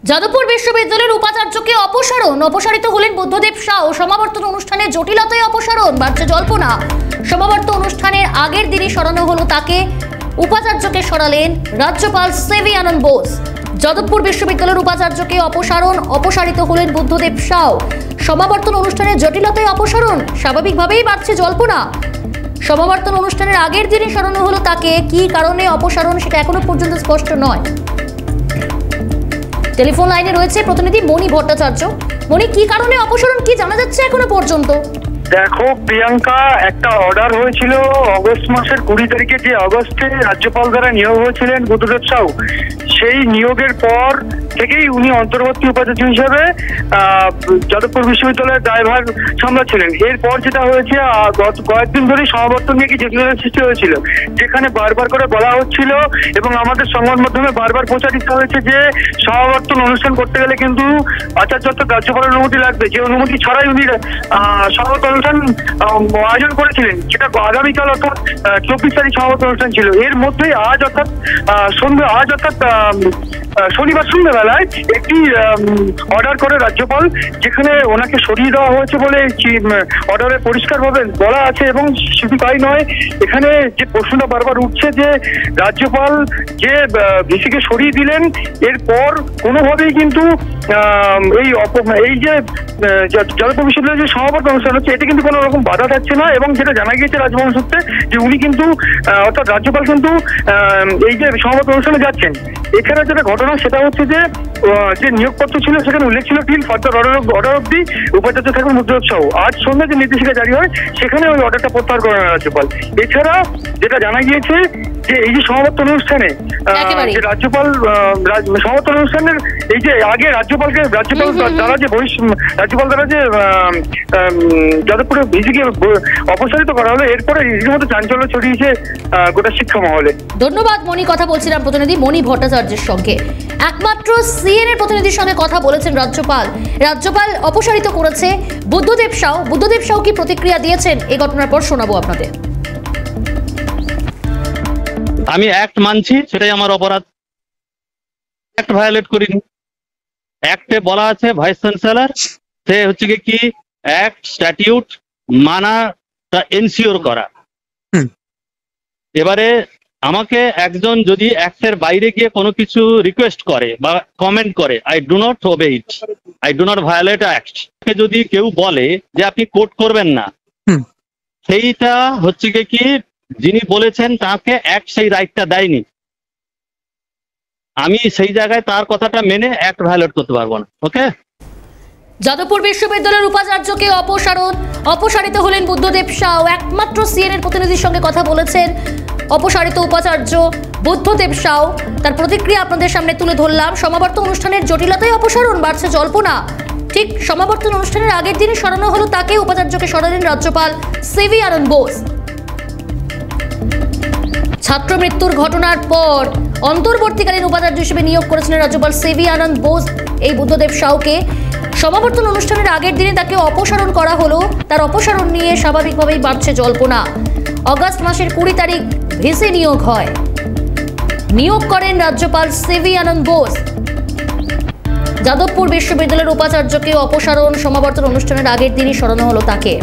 যাদবপুর বিশ্ববিদ্যালয়ের উপাচার্যকে অপসারিত হলেন বুদ্ধদেব সাউ। সমাবর্তন অনুষ্ঠানে জটিলতায় অপসারণ, বাড়ছে জল্পনা। সমাবর্তন অনুষ্ঠানের আগের দিনই সরানো হলো তাকে। উপাচার্যকে সরালেন রাজ্যপাল সিভি আনন্দ বোস। যাদবপুর বিশ্ববিদ্যালয়ের উপাচার্যকে অপসারিত হলেন বুদ্ধদেব সাউ। সমাবর্তন অনুষ্ঠানে জটিলতায় অপসারণ, স্বাভাবিকভাবেই বাড়ছে জল্পনা। সমাবর্তন অনুষ্ঠানের আগের দিনই সরানো হলো তাকে। কি কারণে অপসারণ সেটা এখনো পর্যন্ত স্পষ্ট নয়। টেলিফোন লাইনে রয়েছে প্রতিনিধি মণি ভট্টাচার্য। মণি, কি কারণে অপসারণ, কি জানা যাচ্ছে এখনো পর্যন্ত? দেখো প্রিয়াঙ্কা, একটা অর্ডার হয়েছিল অগস্ট মাসের 20 তারিখে, যে অগস্টে রাজ্যপাল দ্বারা নিয়োগ হয়েছিলেন বুদ্ধদেব সাউ। সেই নিয়োগের পর থেকেই উনি অন্তর্বর্তী উপাচার্য হিসাবে যাদবপুর বিশ্ববিদ্যালয়ের দায়ভার সামলাচ্ছিলেন। এরপর যেটা হয়েছে, গত কয়েকদিন ধরেই সমাবর্তন নিয়ে কি জটিলতার সৃষ্টি হয়েছিল, যেখানে বারবার করে বলা হচ্ছিল এবং আমাদের সংবাদ মাধ্যমে বারবার প্রচারিত হয়েছে যে সমাবর্তন অনুষ্ঠান করতে গেলে কিন্তু আচার্য রাজ্যপালের অনুমতি লাগবে, যে অনুমতি ছাড়াই উনি সমাবর্তন অনুষ্ঠান আয়োজন করেছিলেন। সেটা আগামীকাল অর্থাৎ 24 তারিখ সমাবর্তন অনুষ্ঠান ছিল। এর মধ্যেই আজ অর্থাৎ শনিবার সন্ধ্যাবেলায় একটি অর্ডার করে রাজ্যপাল, যেখানে ওনাকে সরিয়ে দেওয়া হয়েছে বলে অর্ডারে পরিষ্কারভাবে বলা আছে। এবং শুধু তাই নয়, এখানে যে প্রশ্নটা বারবার উঠছে যে রাজ্যপাল যে ভিসিকে সরিয়ে দিলেন, এরপর কোনোভাবেই কিন্তু এই যে যাদবপুর বিশ্ববিদ্যালয়ের যে সমাবর্তন অনুষ্ঠান হচ্ছে, এতে কিন্তু কোনো রকম বাধা থাকছে না। এবং যেটা জানা গিয়েছে রাজভবন সূত্রে, যে উনি কিন্তু অর্থাৎ রাজ্যপাল কিন্তু এই যে সমাবর্তন অনুষ্ঠানে যাচ্ছেন। এখানে যেটা ঘটনা সেটা হচ্ছে যে নিয়োগপত্র ছিল সেখানে উল্লেখ ছিল টিল ফার্দার অর্ডার অব্দি উপাচার্য থাকবেন বুদ্ধদেব সাউ। আজ সন্ধ্যায় যে নির্দেশিকা জারি হয় সেখানে ওই অর্ডারটা প্রত্যাহার করেন রাজ্যপাল। এছাড়া যেটা জানা গিয়েছে যে এই যে সমাবর্তন অনুষ্ঠানে যে রাজ্যপাল সমাবর্তন অনুষ্ঠানের এই যে আগে রাজ্যপাল দ্বারা যে যাদবপুরে ভিসিকে অপসারিত করা হলো, এরপরে রীতিমতো চাঞ্চল্য ছড়িয়েছে গোটা শিক্ষা মহলে। ধন্যবাদ মণি। কথা বলছিলাম প্রতিনিধি মণি ভট্টাচার্যের সঙ্গে। একমাত্র সিএনএর প্রতিনিধির সঙ্গে কথা বলেছেন রাজ্যপাল অপসারিত করেছে বুদ্ধদেব সাউ। বুদ্ধদেব সাউ কি প্রতিক্রিয়া দিয়েছেন এই ঘটনার পর শোনাবো আপনাদের। আমি অ্যাক্ট মানছি, সেটাই আমার অপরাধ। অ্যাক্ট ভায়োলেট করিনি। অ্যাক্টে বলা আছে ভাইস চ্যান্সেলর সে হচ্ছে কি অ্যাক্ট স্ট্যাটিউট মানাটা এনশিওর করা। এবারে আমাকে একজন যদি অ্যাক্টের বাইরে গিয়ে কোনো কিছু রিকোয়েস্ট করে বা কমেন্ট করে, I do not obey it, I do not violate act. যদি কেউ বলে যে আপনি কোর্ট করবেন না, সেইটা হচ্ছে কি যিনি বলেছেন তাকে অ্যাক্ট সেই রাইটটা দেয়নি। আমি সেই জায়গায় তার কথাটা মেনে অ্যাক্ট ভায়োলেট করতে পারবো না। ওকে। যাদবপুর বিশ্ববিদ্যালয়ের উপাচার্যকে অপসারিত হলেন বুদ্ধদেব সাউ। একমাত্র সিএনএর প্রতিনিধির সঙ্গে কথা বলেছেন অপসারিত উপাচার্য বুদ্ধদেব সাউ। তার প্রতিক্রিয়া আপনাদের সামনে তুলে ধরলাম। সমাবর্তন অনুষ্ঠানের জটিলতায় অপসারণ, বাড়ছে জল্পনা। ঠিক সমাবর্তন অনুষ্ঠানের আগের দিনই সরানো হলো তাকে। উপাচার্যকে সরালেন রাজ্যপাল সিভি আনন্দ বোস। ছাত্র মৃত্যুর ঘটনার পর অন্তর্বর্তীকালীন উপাচার্য হিসেবে নিয়োগ করেছিলেন রাজ্যপাল সিভি আনন্দ বোস এই বুদ্ধদেব সাউকে। সমাবর্তন অনুষ্ঠানের আগের দিনে তাকে অপসারণ করা হলো। তার অপসারণ নিয়ে স্বাভাবিকভাবেই বাড়ছে জল্পনা। অগস্ট মাসের 20 তারিখ ভিসি নিয়োগ করেন রাজ্যপাল সিভি আনন্দ বোস। যাদবপুর বিশ্ববিদ্যালয়ের উপাচার্যকে অপসারণ, সমাবর্তন অনুষ্ঠানের আগের দিনই সরানো হলো তাকে।